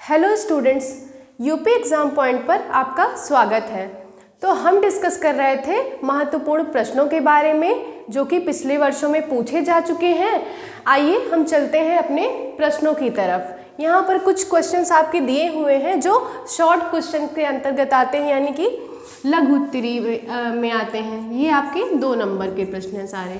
Hello students, UP exam point पर आपका स्वागत है। तो हम डिस्कस कर रहे थे महत्वपूर्ण प्रश्नों के बारे में जो कि पिछले वर्षों में पूछे जा चुके हैं। आइए हम चलते हैं अपने प्रश्नों की तरफ। यहाँ पर कुछ क्वेश्चंस आपके दिए हुए हैं जो शॉर्ट क्वेश्चन के अंतर्गत आते हैं, यानी कि लघु उत्तरीय में आते हैं। ये आपके 2 नंबर के प्रश्न हैं सारे।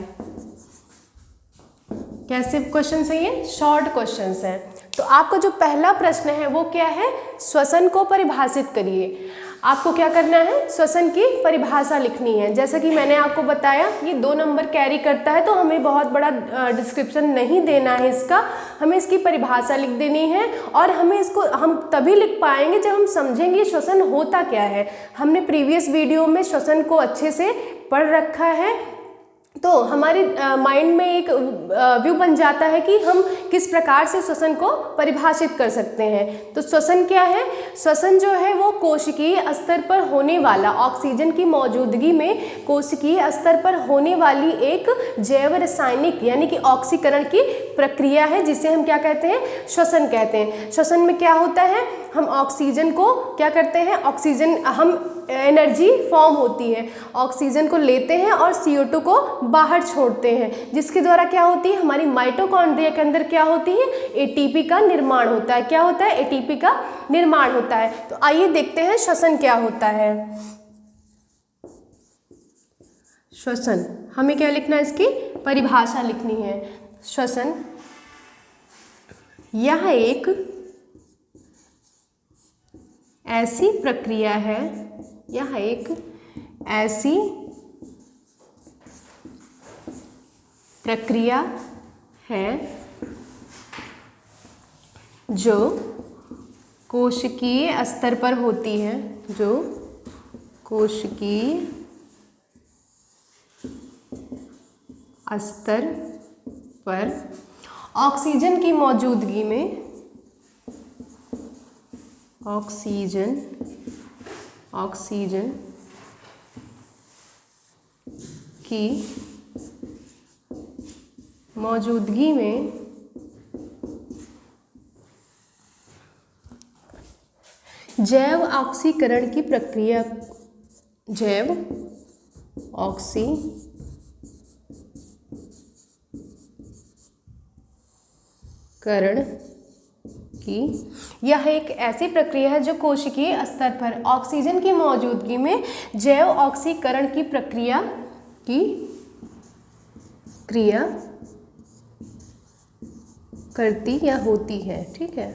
कैसे क्वेश्चंस हैं ये? शॉर्ट क्वेश्चंस हैं। तो आपका जो पहला प्रश्न है वो क्या है? श्वसन को परिभाषित करिए। आपको क्या करना है? श्वसन की परिभाषा लिखनी है। जैसा कि मैंने आपको बताया ये 2 नंबर कैरी करता है, तो हमें बहुत बड़ा डिस्क्रिप्शन नहीं देना है इसका, हमें इसकी परिभाषा लिख देनी है। और हमें इसको हम तभी लिख पाएंगे जब हम समझेंगे श्वसन होता क्या है। हमने प्रीवियस वीडियो में श्वसन को अच्छे से पढ़ रखा है, तो हमारे माइंड में एक व्यू बन जाता है कि हम किस प्रकार से श्वसन को परिभाषित कर सकते हैं। तो श्वसन क्या है? श्वसन जो है वो कोशिकीय स्तर पर होने वाला, ऑक्सीजन की मौजूदगी में कोशिकीय स्तर पर होने वाली एक जैव रासायनिक यानी कि ऑक्सीकरण की प्रक्रिया है, जिसे हम क्या कहते हैं? श्वसन कहते हैं। श्वसन में क्या होता है? हम ऑक्सीजन को क्या करते हैं? ऑक्सीजन हम एनर्जी फॉर्म होती है, ऑक्सीजन को लेते हैं और CO2 को बाहर छोड़ते हैं, जिसके द्वारा क्या होती है? हमारी माइटोकॉन्ड्रिया के अंदर क्या होती है? ATP का निर्माण होता है। क्या होता है? ATP का निर्माण होता है। तो आइए देखते हैं श्वसन क्या होता है। श्वसन, हमें क्या लिखना है? इसकी परिभाषा लिखनी है। श्वसन यह एक ऐसी प्रक्रिया है, यह एक ऐसी प्रक्रिया है जो कोशिकीय स्तर पर होती है, जो कोशिकीय स्तर पर ऑक्सीजन की मौजूदगी में ऑक्सीजन की मौजूदगी में जैव ऑक्सीकरण की प्रक्रिया, जैव ऑक्सीकरण की यह एक ऐसी प्रक्रिया है जो कोशिकीय स्तर पर ऑक्सीजन की मौजूदगी में जैव ऑक्सीकरण की प्रक्रिया करती या होती है। ठीक है,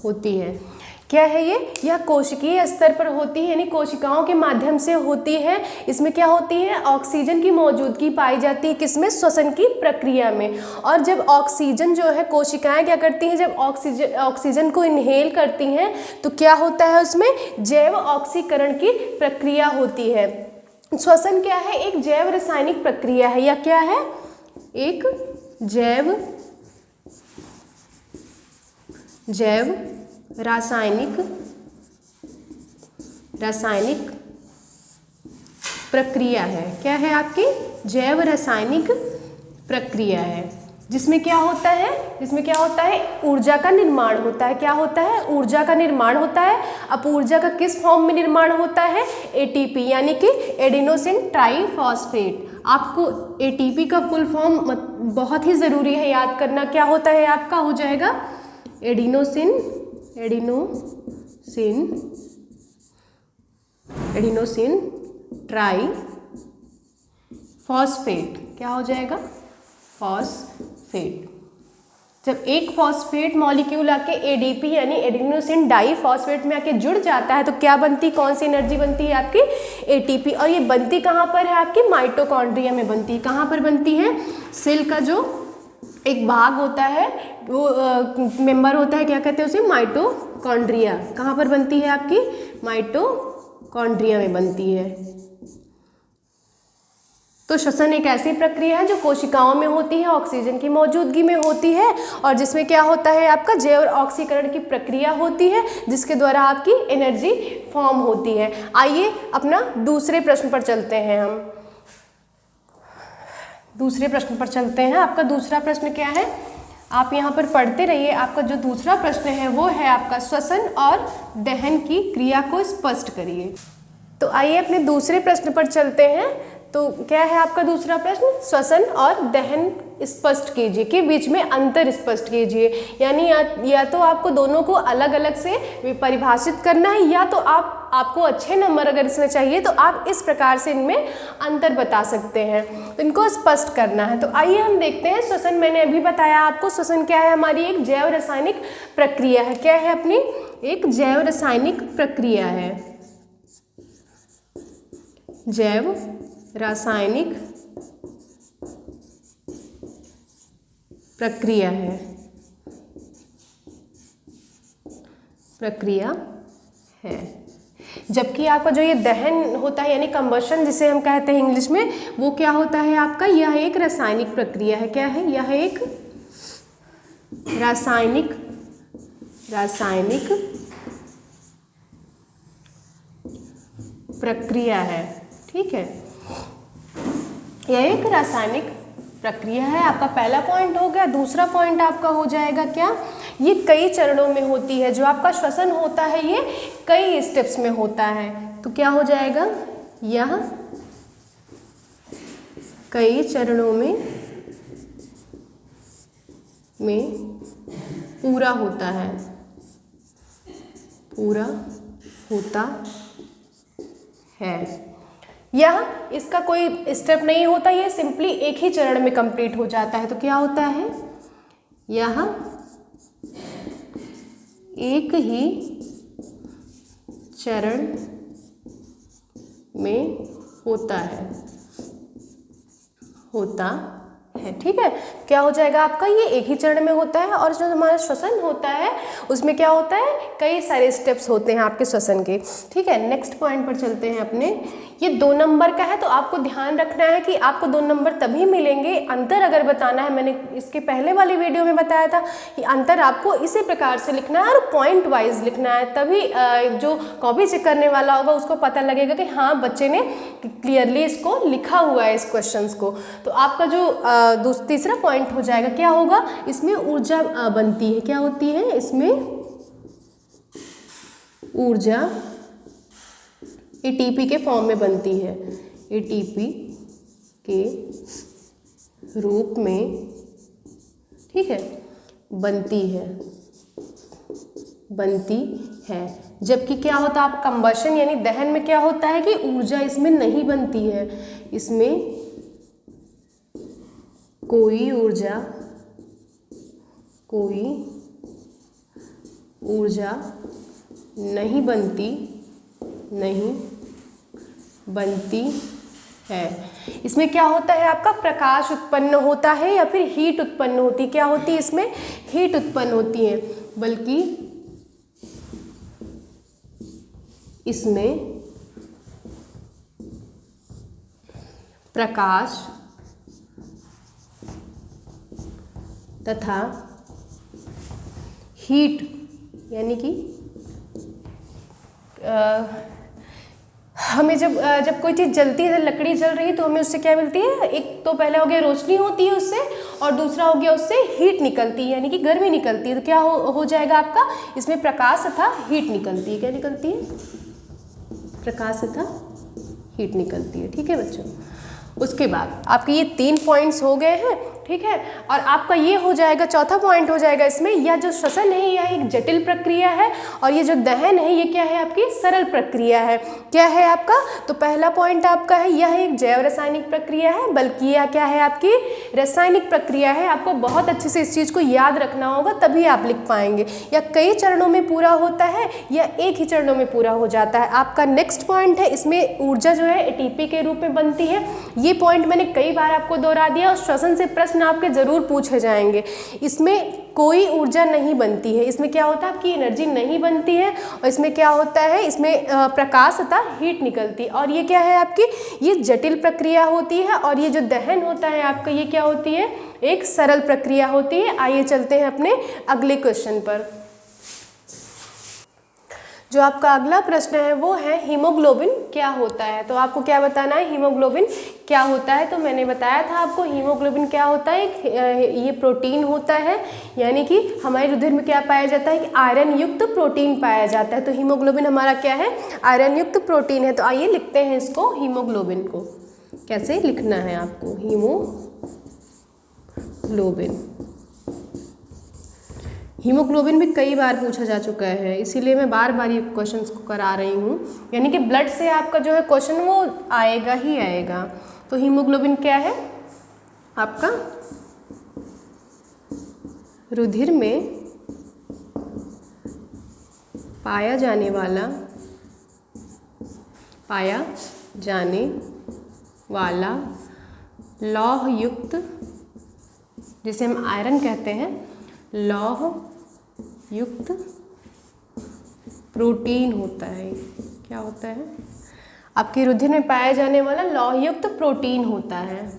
होती है। क्या है ये? यह कोशिकीय स्तर पर होती है, यानी कोशिकाओं के माध्यम से होती है। इसमें क्या होती है? ऑक्सीजन की मौजूदगी पाई जाती है। किसमें? श्वसन की प्रक्रिया में। और जब ऑक्सीजन जो है, कोशिकाएं क्या करती हैं? जब ऑक्सीजन को इनहेल करती हैं तो क्या होता है? उसमें जैव ऑक्सीकरण की प्रक्रिया होती है। श्वसन क्या है? एक जैव रासायनिक प्रक्रिया है। या क्या है? एक जैव रासायनिक प्रक्रिया है। क्या है आपकी? जैव रासायनिक प्रक्रिया है, जिसमें क्या होता है? जिसमें क्या होता है? ऊर्जा का निर्माण होता है। क्या होता है? ऊर्जा का निर्माण होता है। अब ऊर्जा का किस फॉर्म में निर्माण होता है? ATP यानी कि एडिनोसिन ट्राइफॉस्फेट। आपको ATP का फुल फॉर्म बहुत ही ज़रूरी है याद करना। क्या होता है आपका? हो जाएगा एडिनोसिन ट्राइफॉस्फेट। क्या हो जाएगा? फॉस्फेट। जब एक फॉस्फेट मॉलिक्यूल आके ADP यानी एडिनोसिन डाइफॉस्फेट में आके जुड़ जाता है तो क्या बनती? कौन सी एनर्जी बनती है आपकी? ATP। और ये बनती कहाँ पर है? आपकी माइटोकॉन्ड्रिया में बनती है। कहाँ पर बनती है? सेल का जो एक भाग होता है, वो मेंबर होता है, क्या कहते हैं उसे? माइटोकॉन्ड्रिया। कहाँ पर बनती है आपकी? माइटोकॉन्ड्रिया में बनती है। तो श्वसन एक ऐसी प्रक्रिया है जो कोशिकाओं में होती है, ऑक्सीजन की मौजूदगी में होती है, और जिसमें क्या होता है? आपका जैव ऑक्सीकरण की प्रक्रिया होती है, जिसके द्वारा आपकी एनर्जी फॉर्म होती है। आइए अपना दूसरे प्रश्न पर चलते हैं। हम दूसरे प्रश्न पर चलते हैं। आपका दूसरा प्रश्न क्या है? आप यहाँ पर पढ़ते रहिए। आपका जो दूसरा प्रश्न है वो है आपका श्वसन और दहन की क्रिया को स्पष्ट करिए। तो आइए अपने दूसरे प्रश्न पर चलते हैं। तो क्या है आपका दूसरा प्रश्न? श्वसन और दहन स्पष्ट कीजिए, के बीच में अंतर स्पष्ट कीजिए। यानी या तो आपको दोनों को अलग अलग से परिभाषित करना है, या तो आपको अच्छे नंबर अगर इसमें चाहिए तो आप इस प्रकार से इनमें अंतर बता सकते हैं, तो इनको स्पष्ट करना है। तो आइए हम देखते हैं। श्वसन मैंने अभी बताया आपको, श्वसन क्या है? हमारी एक जैव रासायनिक प्रक्रिया है। क्या है? अपनी एक जैव रासायनिक प्रक्रिया है, जैव रासायनिक प्रक्रिया है, जबकि आपका जो ये दहन होता है यानी कंबशन जिसे हम कहते हैं इंग्लिश में, वो क्या होता है आपका? यह एक रासायनिक प्रक्रिया है। क्या है? यह एक रासायनिक प्रक्रिया है। ठीक है, यह एक रासायनिक प्रक्रिया है। आपका पहला पॉइंट हो गया। दूसरा पॉइंट आपका हो जाएगा क्या? ये कई चरणों में होती है। जो आपका श्वसन होता है ये कई स्टेप्स में होता है। तो क्या हो जाएगा? यह कई चरणों में पूरा होता है, यह इसका कोई स्टेप नहीं होता, ये सिंपली एक ही चरण में कंप्लीट हो जाता है। तो क्या होता है? यह एक ही चरण में होता है। ठीक है, क्या हो जाएगा आपका? ये एक ही चरण में होता है। और जो हमारा श्वसन होता है उसमें क्या होता है? कई सारे स्टेप्स होते हैं आपके श्वसन के। ठीक है, नेक्स्ट पॉइंट पर चलते हैं अपने। ये 2 नंबर का है, तो आपको ध्यान रखना है कि आपको 2 नंबर तभी मिलेंगे। अंतर अगर बताना है, मैंने इसके पहले वाली वीडियो में बताया था कि अंतर आपको इसी प्रकार से लिखना है और पॉइंट वाइज लिखना है, तभी जो कॉपी चेक करने वाला होगा उसको पता लगेगा कि हाँ बच्चे ने क्लियरली इसको लिखा हुआ है, इस क्वेश्चंस को। तो आपका जो तीसरा पॉइंट हो जाएगा, क्या होगा? इसमें ऊर्जा बनती है। क्या होती है? इसमें ऊर्जा एटीपी के फॉर्म में बनती है, एटीपी के रूप में। ठीक है, बनती है। जबकि क्या होता है? आप कंबशन यानी दहन में क्या होता है कि ऊर्जा इसमें नहीं बनती है, इसमें कोई ऊर्जा नहीं बनती है। इसमें क्या होता है? आपका प्रकाश उत्पन्न होता है या फिर हीट उत्पन्न होती है। क्या होती है? इसमें हीट उत्पन्न होती है, बल्कि इसमें प्रकाश तथा हीट यानी कि हमें जब कोई चीज़ जलती है, लकड़ी जल रही है, तो हमें उससे क्या मिलती है? एक तो पहला हो गया रोशनी होती है उससे, और दूसरा हो गया उससे हीट निकलती है यानी कि गर्मी निकलती है। तो क्या हो जाएगा आपका? इसमें प्रकाश तथा हीट निकलती है। क्या निकलती है? प्रकाश तथा हीट निकलती है। ठीक है बच्चों, उसके बाद आपके ये 3 पॉइंट्स हो गए हैं। ठीक है, और आपका ये हो जाएगा, चौथा पॉइंट हो जाएगा इसमें, यह जो श्वसन है यह एक जटिल प्रक्रिया है, और ये जो दहन है ये क्या है? आपकी सरल प्रक्रिया है। क्या है आपका? तो पहला पॉइंट आपका है यह एक जैव रासायनिक प्रक्रिया है, बल्कि यह क्या है? आपकी रासायनिक प्रक्रिया है। आपको बहुत अच्छे से इस चीज़ को याद रखना होगा, तभी आप लिख पाएंगे। या कई चरणों में पूरा होता है या एक ही चरणों में पूरा हो जाता है। आपका नेक्स्ट पॉइंट है, इसमें ऊर्जा जो है एटीपी के रूप में बनती है। ये पॉइंट मैंने कई बार आपको दोहरा दिया, और श्वसन से प्रश्न आपके जरूर पूछे जाएंगे। इसमें कोई ऊर्जा नहीं बनती है, इसमें क्या होता है? आपकी एनर्जी नहीं बनती है, और इसमें क्या होता है? इसमें प्रकाश तथा हीट निकलती है। और ये क्या है आपकी? ये जटिल प्रक्रिया होती है। और ये जो दहन होता है आपका, ये क्या होती है? एक सरल प्रक्रिया होती है। आइए चलते हैं अपने अगले क्वेश्चन पर। जो आपका अगला प्रश्न है वो है हीमोग्लोबिन क्या होता है। तो आपको क्या बताना है, हीमोग्लोबिन क्या होता है। तो मैंने बताया था आपको हीमोग्लोबिन क्या होता है, ये प्रोटीन होता है, यानी कि हमारे रुधिर में क्या पाया जाता है कि आयरन युक्त प्रोटीन पाया जाता है। तो हीमोग्लोबिन हमारा क्या है, आयरन युक्त प्रोटीन है। तो आइए लिखते हैं इसको, हीमोग्लोबिन को कैसे लिखना है आपको, हीमोग्लोबिन भी कई बार पूछा जा चुका है, इसीलिए मैं बार बार ये क्वेश्चंस को करा रही हूँ। यानी कि ब्लड से आपका जो है क्वेश्चन वो आएगा ही आएगा। तो हीमोग्लोबिन क्या है आपका, रुधिर में पाया जाने वाला लौह युक्त, जिसे हम आयरन कहते हैं, लौह युक्त प्रोटीन होता है। क्या होता है, आपके रुधिर में पाया जाने वाला लौह युक्त प्रोटीन होता है।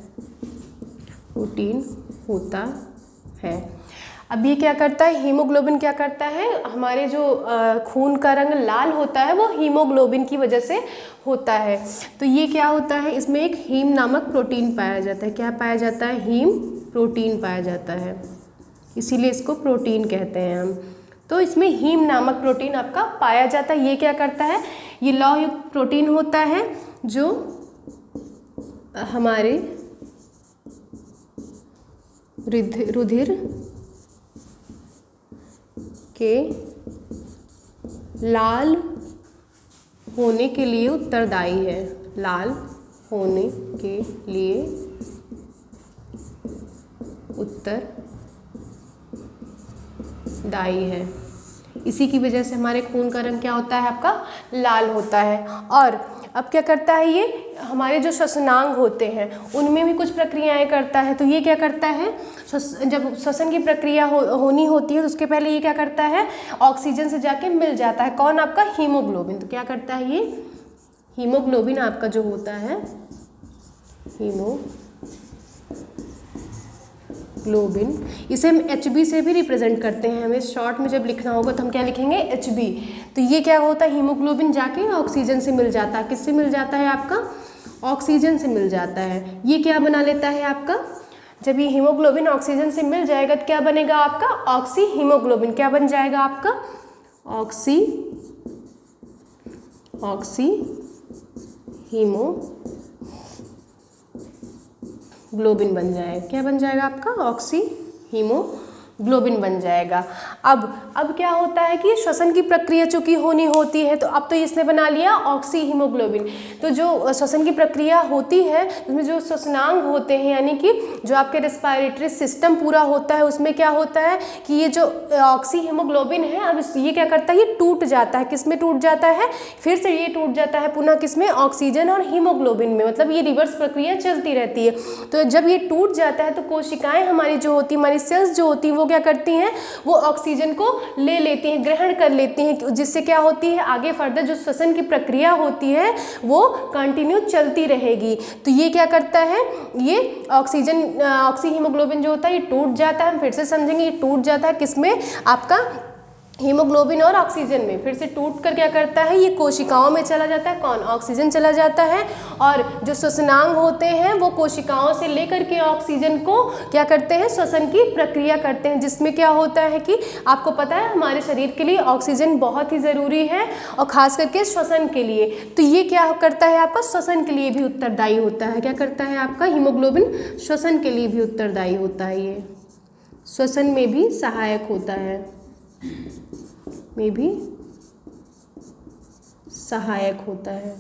अब ये क्या करता है, हीमोग्लोबिन क्या करता है, हमारे जो खून का रंग लाल होता है वो हीमोग्लोबिन की वजह से होता है। तो ये क्या होता है, इसमें एक हीम नामक प्रोटीन पाया जाता है। क्या पाया जाता है, हीम प्रोटीन पाया जाता है, इसीलिए इसको प्रोटीन कहते हैं हम। तो इसमें हीम नामक प्रोटीन आपका पाया जाता है। ये क्या करता है, ये लौह युक्त प्रोटीन होता है जो हमारे रुधिर के लाल होने के लिए उत्तरदायी है, लाल होने के लिए उत्तरदायी है। इसी की वजह से हमारे खून का रंग क्या होता है आपका, लाल होता है। और अब क्या करता है, ये हमारे जो श्वसनांग होते हैं उनमें भी कुछ प्रक्रियाएं करता है। तो ये क्या करता है, जब श्वसन की प्रक्रिया होनी होती है तो उसके पहले ये क्या करता है, ऑक्सीजन से जाके मिल जाता है। कौन, आपका हीमोग्लोबिन। तो क्या करता है, ये हीमोग्लोबिन आपका जो होता है, हीमोग्लोबिन, इसे हम HB से भी रिप्रेजेंट करते हैं। हमें शॉर्ट में जब लिखना होगा तो हम क्या लिखेंगे, HB। तो ये क्या होता है, हीमोग्लोबिन जाके ऑक्सीजन से मिल जाता है। किससे मिल जाता है आपका, ऑक्सीजन से मिल जाता है। ये क्या बना लेता है आपका, जब ये हीमोग्लोबिन ऑक्सीजन से मिल जाएगा तो क्या बनेगा आपका, ऑक्सी हीमोग्लोबिन। क्या बन जाएगा आपका, ऑक्सी हीमोग्लोबिन बन जाएगा। क्या बन जाएगा आपका, ऑक्सी हीमोग्लोबिन बन जाएगा। अब क्या होता है कि श्वसन की प्रक्रिया चूंकि होनी होती है तो अब तो इसने बना लिया ऑक्सी हीमोग्लोबिन। तो जो श्वसन की प्रक्रिया होती है उसमें जो श्वसनांग होते हैं, यानी कि जो आपके रेस्पिरेटरी सिस्टम पूरा होता है, उसमें क्या होता है कि ये जो ऑक्सी हीमोग्लोबिन है, अब ये क्या करता है, ये टूट जाता है। किस में टूट जाता है, फिर से ये टूट जाता है पुनः किस में, ऑक्सीजन और हीमोग्लोबिन में। मतलब ये रिवर्स प्रक्रिया चलती रहती है। तो जब ये टूट जाता है तो कोशिकाएं हमारी जो होती, हमारी सेल्स जो होती हैं वो क्या करती हैं, वो ऑक्सीजन को ले लेती हैं, ग्रहण कर लेती हैं, जिससे क्या होती है, आगे फर्दर जो श्वसन की प्रक्रिया होती है वो कंटिन्यू चलती रहेगी। तो ये क्या करता है, ये ऑक्सी हीमोग्लोबिन जो होता है ये टूट जाता है। हम फिर से समझेंगे, ये टूट जाता है किसमें, आपका हीमोग्लोबिन और ऑक्सीजन में। फिर से टूट कर क्या करता है, ये कोशिकाओं में चला जाता है। कौन, ऑक्सीजन चला जाता है। और जो श्वसनांग होते हैं वो कोशिकाओं से लेकर के ऑक्सीजन को क्या करते हैं, श्वसन की प्रक्रिया करते हैं, जिसमें क्या होता है कि आपको पता है हमारे शरीर के लिए ऑक्सीजन बहुत ही ज़रूरी है, और ख़ास करके श्वसन के लिए। तो ये क्या करता है आपका, श्वसन के लिए भी उत्तरदायी होता है। क्या करता है आपका हीमोग्लोबिन, श्वसन के लिए भी उत्तरदायी होता है। ये श्वसन में भी सहायक होता है, में भी सहायक होता है।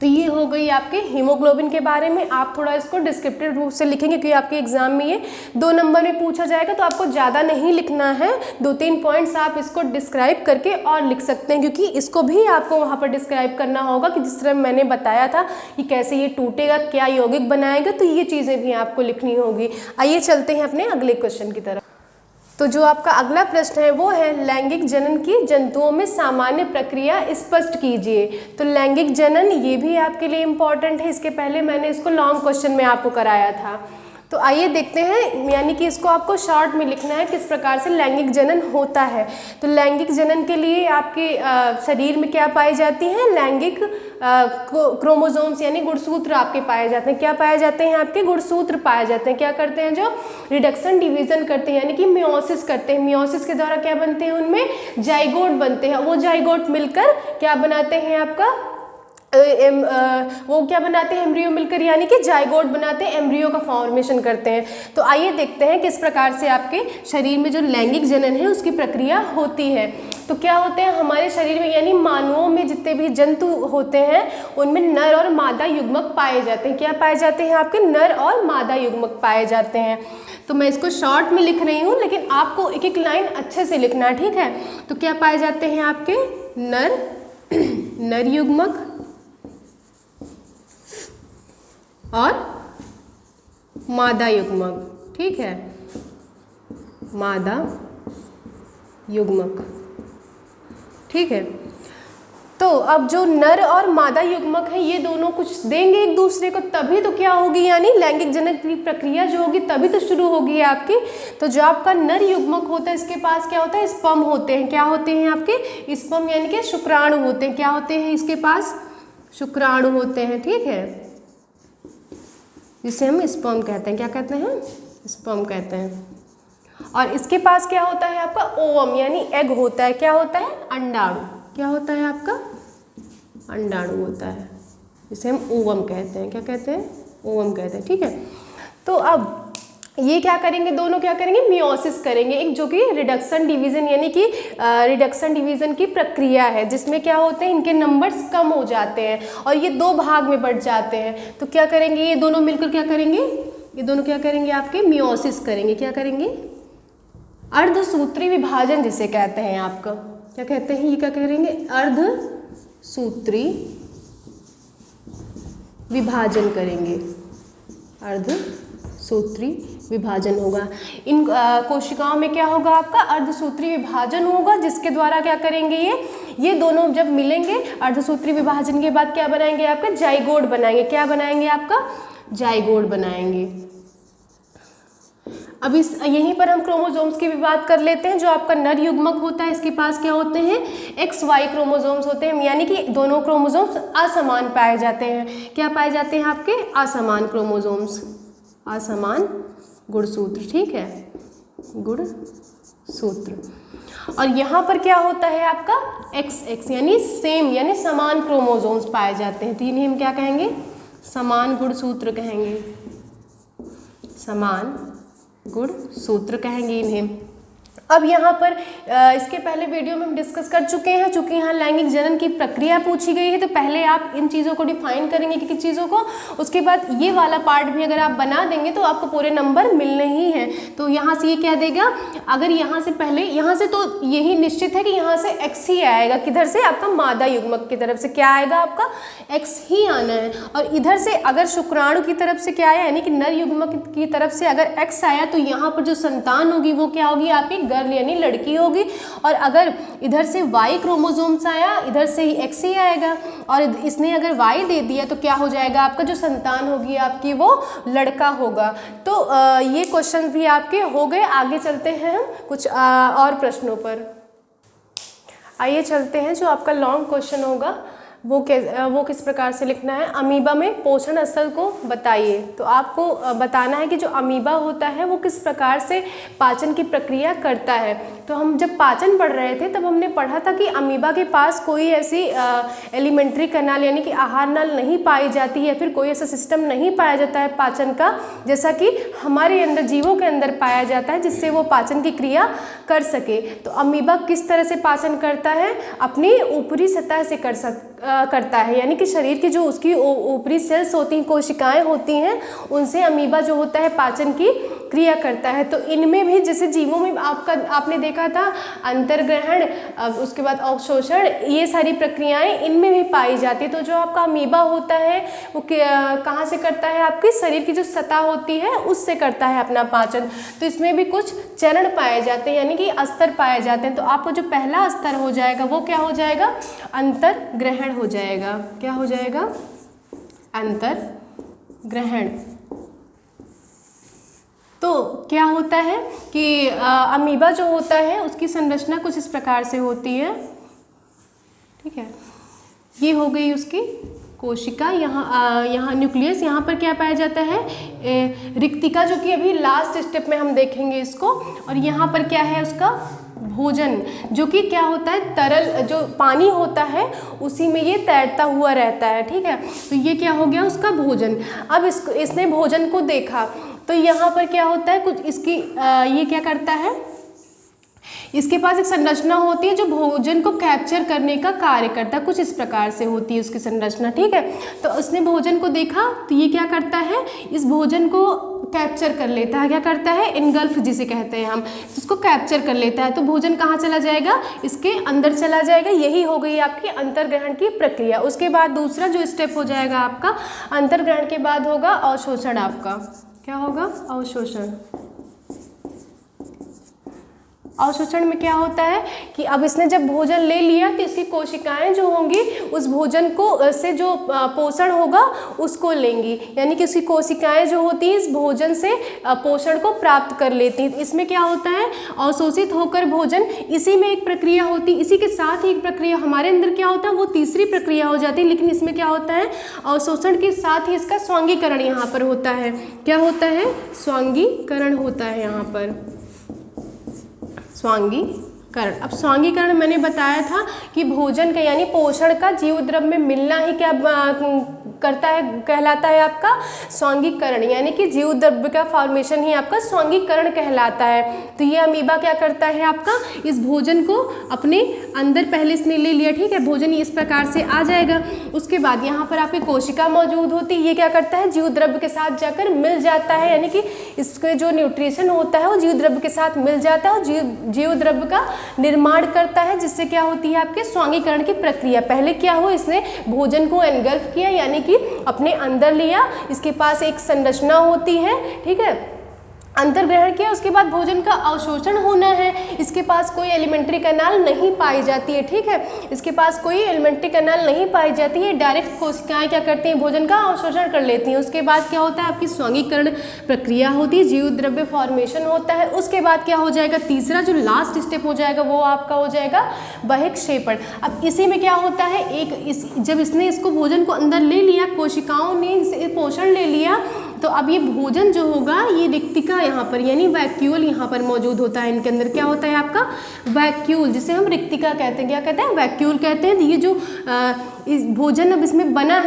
तो ये हो गई आपके हीमोग्लोबिन के बारे में। आप थोड़ा इसको डिस्क्रिप्टिव रूप से लिखेंगे क्योंकि आपके एग्जाम में ये 2 नंबर में पूछा जाएगा, तो आपको ज़्यादा नहीं लिखना है। 2-3 पॉइंट्स आप इसको डिस्क्राइब करके और लिख सकते हैं, क्योंकि इसको भी आपको वहाँ पर डिस्क्राइब करना होगा कि जिस तरह मैंने बताया था कि कैसे ये टूटेगा, क्या यौगिक बनाएगा, तो ये चीज़ें भी आपको लिखनी होगी। आइए चलते हैं अपने अगले क्वेश्चन की तरफ। तो जो आपका अगला प्रश्न है वो है, लैंगिक जनन की जंतुओं में सामान्य प्रक्रिया स्पष्ट कीजिए। तो लैंगिक जनन ये भी आपके लिए इम्पॉर्टेंट है, इसके पहले मैंने इसको लॉन्ग क्वेश्चन में आपको कराया था। तो आइए देखते हैं, यानी कि इसको आपको शॉर्ट में लिखना है किस प्रकार से लैंगिक जनन होता है। तो लैंगिक जनन के लिए आपके शरीर में क्या पाई जाती हैं, लैंगिक क्रोमोसोम्स यानी गुणसूत्र आपके पाए जाते हैं। क्या पाए जाते हैं, आपके गुणसूत्र पाए जाते हैं। क्या करते हैं, जो रिडक्शन डिवीजन करते हैं यानी कि मियोसिस करते हैं। मियोसिस के द्वारा क्या बनते हैं, उनमें जाइगोट बनते हैं। वो जाइगोट मिलकर क्या बनाते हैं, आपका वो क्या बनाते हैं, एम्ब्रियो मिलकर यानी कि जाइगोट बनाते हैं, एम्ब्रियो का फॉर्मेशन करते हैं। तो आइए देखते हैं किस प्रकार से आपके शरीर में जो लैंगिक जनन है उसकी प्रक्रिया होती है। तो क्या होते हैं हमारे शरीर में, यानी मानवों में जितने भी जंतु होते हैं उनमें नर और मादा युग्मक पाए जाते हैं। क्या पाए जाते हैं, आपके नर और मादा युग्मक पाए जाते हैं। तो मैं इसको शॉर्ट में लिख रही हूँ, लेकिन आपको एक एक लाइन अच्छे से लिखना है, ठीक है। तो क्या पाए जाते हैं आपके नर युग्मक और मादा युग्मक, ठीक है, मादा युग्मक, ठीक है। तो अब जो नर और मादा युग्मक है ये दोनों कुछ देंगे एक दूसरे को, तभी तो क्या होगी, यानी लैंगिक जनन की प्रक्रिया जो होगी तभी तो शुरू होगी आपकी। तो जो आपका नर युग्मक होता है इसके पास क्या होता है, स्पर्म होते हैं। क्या होते हैं आपके, स्पर्म यानी कि शुक्राणु होते हैं। क्या होते हैं इसके पास, शुक्राणु होते हैं, ठीक है, जिसे हम स्पर्म कहते हैं। क्या कहते हैं, स्पर्म कहते हैं। और इसके पास क्या होता है आपका ओवम यानी एग होता है। क्या होता है, अंडाणु। क्या होता है आपका, अंडाणु होता है, जिसे हम ओवम कहते हैं। क्या कहते हैं, ओवम कहते हैं, ठीक है। तो अब ये क्या करेंगे, दोनों क्या करेंगे, मियोसिस करेंगे, एक जो कि रिडक्शन डिवीजन यानी कि रिडक्शन डिवीजन की प्रक्रिया है, जिसमें क्या होते हैं, इनके नंबर्स कम हो जाते हैं और ये दो भाग में बढ़ जाते हैं। तो क्या करेंगे, ये दोनों मिलकर क्या करेंगे, ये दोनों क्या करेंगे, आपके मियोसिस करेंगे। क्या करेंगे, अर्धसूत्री विभाजन जिसे कहते हैं आपका। क्या कहते हैं, ये क्या करेंगे, अर्धसूत्री विभाजन करेंगे, अर्धसूत्री विभाजन होगा। इन कोशिकाओं में क्या होगा, आपका अर्धसूत्री विभाजन होगा, जिसके द्वारा क्या करेंगे, ये दोनों जब मिलेंगे अर्धसूत्री विभाजन के बाद क्या बनाएंगे, आपका जाइगोट बनाएंगे। क्या बनाएंगे, आपका जाइगोट बनाएंगे। अब इस यहीं पर हम क्रोमोसोम्स की भी बात कर लेते हैं। जो आपका नर युग्मक होता है इसके पास क्या होते हैं, XY क्रोमोसोम्स होते हैं, यानी कि दोनों क्रोमोसोम्स असमान पाए जाते हैं। क्या पाए जाते हैं आपके, असमान क्रोमोसोम्स, असमान गुणसूत्र, ठीक है, गुणसूत्र। और यहाँ पर क्या होता है आपका XX यानी सेम यानी समान क्रोमोसोम्स पाए जाते हैं। तो इन्हें हम क्या कहेंगे, समान गुणसूत्र कहेंगे, समान गुणसूत्र कहेंगे इन्हें। अब यहाँ पर इसके पहले वीडियो में हम डिस्कस कर चुके हैं, चूँकि यहाँ लैंगिक जनन की प्रक्रिया पूछी गई है तो पहले आप इन चीज़ों को डिफाइन करेंगे कि किस चीज़ों को, उसके बाद ये वाला पार्ट भी अगर आप बना देंगे तो आपको पूरे नंबर मिलने ही हैं। तो यहाँ से ये क्या देगा, अगर यहाँ से पहले यहाँ से तो यही निश्चित है कि यहाँ से X ही आएगा, किधर से, आपका मादा युग्मक की तरफ से क्या आएगा, आपका X ही आना है। और इधर से अगर शुक्राणु की तरफ से क्या आया यानी कि नर युग्मक की तरफ से अगर X आया तो यहाँ पर जो संतान होगी वो क्या होगी, आपकी गर्ल यानी लड़की होगी। और अगर इधर से Y क्रोमोसोम्स आया, इधर से ही X ही आएगा, और इसने अगर Y दे दिया तो क्या हो जाएगा, आपका जो संतान होगी आपकी वो लड़का होगा। तो ये क्वेश्चन भी आपके हो गए। आगे चलते हैं हम कुछ और प्रश्नों पर। आइए चलते हैं, जो आपका लॉन्ग क्वेश्चन होगा वो किस प्रकार से लिखना है, अमीबा में पोषण स्थल को बताइए। तो आपको बताना है कि जो अमीबा होता है वो किस प्रकार से पाचन की प्रक्रिया करता है। तो हम जब पाचन पढ़ रहे थे तब हमने पढ़ा था कि अमीबा के पास कोई ऐसी एलिमेंट्री कैनाल यानी कि आहार नल नहीं पाई जाती है, फिर कोई ऐसा सिस्टम नहीं पाया जाता है पाचन का, जैसा कि हमारे अंदर जीवों के अंदर पाया जाता है, जिससे वो पाचन की क्रिया कर सके। तो अमीबा किस तरह से पाचन करता है, अपनी ऊपरी सतह से करता है, यानी कि शरीर की जो उसकी ऊपरी सेल्स होती हैं, कोशिकाएं होती हैं, उनसे अमीबा जो होता है पाचन की क्रिया करता है। तो इनमें भी जैसे जीवों में आपने देखा था अंतर्ग्रहण, उसके बाद अवशोषण, ये सारी प्रक्रियाएं इनमें भी पाई जाती है। तो जो आपका अमीबा होता है वो कहाँ से करता है, आपकी शरीर की जो सतह होती है उससे करता है अपना पाचन। तो इसमें भी कुछ चरण पाए जाते हैं यानी कि स्तर पाए जाते हैं। तो आपको जो पहला स्तर हो जाएगा वो क्या हो जाएगा, अंतर्ग्रहण हो जाएगा। क्या हो जाएगा, अंतर्ग्रहण। क्या होता है कि अमीबा जो होता है उसकी संरचना कुछ इस प्रकार से होती है, ठीक है। ये हो गई उसकी कोशिका, यहाँ न्यूक्लियस, यहाँ पर क्या पाया जाता है, रिक्तिका, जो कि अभी लास्ट स्टेप में हम देखेंगे इसको। और यहाँ पर क्या है उसका भोजन, जो कि क्या होता है, तरल जो पानी होता है उसी में ये तैरता हुआ रहता है, ठीक है। तो ये क्या हो गया उसका भोजन। अब इसने भोजन को देखा तो यहाँ पर क्या होता है, कुछ इसकी ये क्या करता है, इसके पास एक संरचना होती है जो भोजन को कैप्चर करने का कार्य करता है, कुछ इस प्रकार से होती है उसकी संरचना, ठीक है। तो उसने भोजन को देखा तो ये क्या करता है, इस भोजन को कैप्चर कर लेता है, क्या करता है, इनगल्फ जिसे कहते हैं हम, उसको कैप्चर कर लेता है। तो भोजन कहाँ चला जाएगा, इसके अंदर चला जाएगा। यही हो गई आपकी अंतर्ग्रहण की प्रक्रिया। उसके बाद दूसरा जो स्टेप हो जाएगा आपका, अंतर्ग्रहण के बाद होगा अवशोषण। आपका क्या होगा, अवशोषण। अवशोषण में क्या होता है कि अब इसने जब भोजन ले लिया तो इसकी कोशिकाएं जो होंगी उस भोजन को से जो पोषण होगा उसको लेंगी, यानी कि उसकी कोशिकाएं जो होती हैं इस भोजन से पोषण को प्राप्त कर लेती हैं। इसमें क्या होता है, अवशोषित होकर भोजन, इसी में एक प्रक्रिया होती है, इसी के साथ ही एक प्रक्रिया हमारे अंदर क्या होता है, वो तीसरी प्रक्रिया हो जाती है। लेकिन इसमें क्या होता है, अवशोषण के साथ ही इसका स्वांगीकरण यहाँ पर होता है। क्या होता है, स्वांगीकरण होता है यहाँ पर, स्वांगीकरण। अब स्वांगीकरण मैंने बताया था कि भोजन का यानी पोषण का जीव द्रव्य में मिलना ही क्या करता है, कहलाता है आपका स्वांगीकरण, यानी कि जीव द्रव्य का फॉर्मेशन ही आपका स्वांगीकरण कहलाता है। तो ये अमीबा क्या करता है आपका, इस भोजन को अपने अंदर पहले इसने ले लिया, ठीक है, भोजन इस प्रकार से आ जाएगा। उसके बाद यहाँ पर आपकी कोशिका मौजूद होती है, ये क्या करता है, जीव द्रव्य के साथ जाकर मिल जाता है, यानी कि इसके जो न्यूट्रिशन होता है वो जीव द्रव्य के साथ मिल जाता है और जीव द्रव्य का निर्माण करता है, जिससे क्या होती है आपके स्वांगीकरण की प्रक्रिया। पहले क्या हो, इसने भोजन को एनगल्फ किया, यानी कि अपने अंदर लिया, इसके पास एक संरचना होती है, ठीक है, अंतर्ग्रहण किया। उसके बाद भोजन का अवशोषण होना है, इसके पास कोई एलिमेंट्री कैनाल नहीं पाई जाती है, ठीक है, इसके पास कोई एलिमेंट्री कैनाल नहीं पाई जाती है। डायरेक्ट कोशिकाएं क्या करती हैं, भोजन का अवशोषण कर लेती हैं। उसके बाद क्या होता है, आपकी स्वांगीकरण प्रक्रिया होती है, जीव द्रव्य फॉर्मेशन होता है। उसके बाद क्या हो जाएगा, तीसरा जो लास्ट स्टेप हो जाएगा वो आपका हो जाएगा बहिक्षेपण। अब इसी में क्या होता है, जब इसने इसको भोजन को अंदर ले लिया, कोशिकाओं ने पोषण ले लिया, तो अब ये भोजन जो होगा ये रिक्तिका यहाँ पर यानी वैक्यूल यहाँ पर मौजूद होता है। इनके अंदर क्या होता है आपका वैक्यूल, जिसे हम रिक्तिका कहते हैं। क्या कहते हैं, वैक्यूल कहते हैं। ये जो इस भोजन अब इसमें बना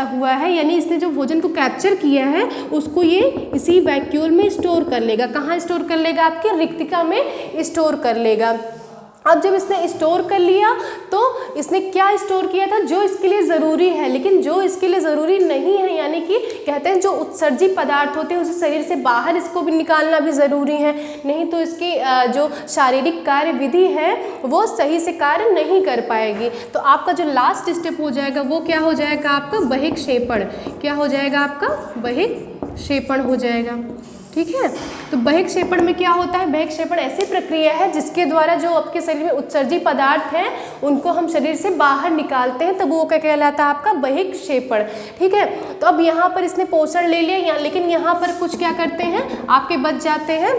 हुआ है, यानी इसने जो भोजन को कैप्चर किया है उसको ये इसी वैक्यूल में स्टोर कर लेगा। कहाँ स्टोर कर लेगा, आपके रिक्तिका में स्टोर कर लेगा। अब जब इसने स्टोर कर लिया तो इसने क्या स्टोर किया था, जो इसके लिए ज़रूरी है, लेकिन जो इसके लिए ज़रूरी नहीं है, यानी कि कहते हैं जो उत्सर्जी पदार्थ होते हैं उसे शरीर से बाहर इसको भी निकालना भी ज़रूरी है, नहीं तो इसकी जो शारीरिक कार्य विधि है वो सही से कार्य नहीं कर पाएगी। तो आपका जो लास्ट स्टेप हो जाएगा वो क्या हो जाएगा, आपका बहिक्षेपण। क्या हो जाएगा, आपका बहिक्षेपण हो जाएगा, ठीक है। तो बहिक्षेपण में क्या होता है, बहिक्षेपण ऐसी प्रक्रिया है जिसके द्वारा जो आपके शरीर में उत्सर्जी पदार्थ हैं उनको हम शरीर से बाहर निकालते हैं, तब वो क्या कहलाता है, आपका बहिक्षेपण, ठीक है। तो अब यहाँ पर इसने पोषण ले लिया, लेकिन यहाँ पर कुछ क्या करते हैं, आपके बच जाते हैं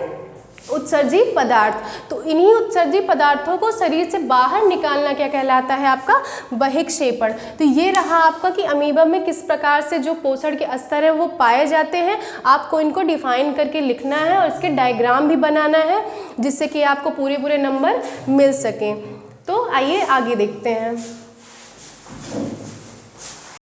उत्सर्जी पदार्थ। तो इन्हीं उत्सर्जी पदार्थों को शरीर से बाहर निकालना क्या कहलाता है, आपका बहिक्षेपण। तो ये रहा आपका कि अमीबा में किस प्रकार से जो पोषण के स्तर है वो पाए जाते हैं। आपको इनको डिफाइन करके लिखना है और इसके डायग्राम भी बनाना है जिससे कि आपको पूरे नंबर मिल सकें। तो आइए आगे देखते हैं।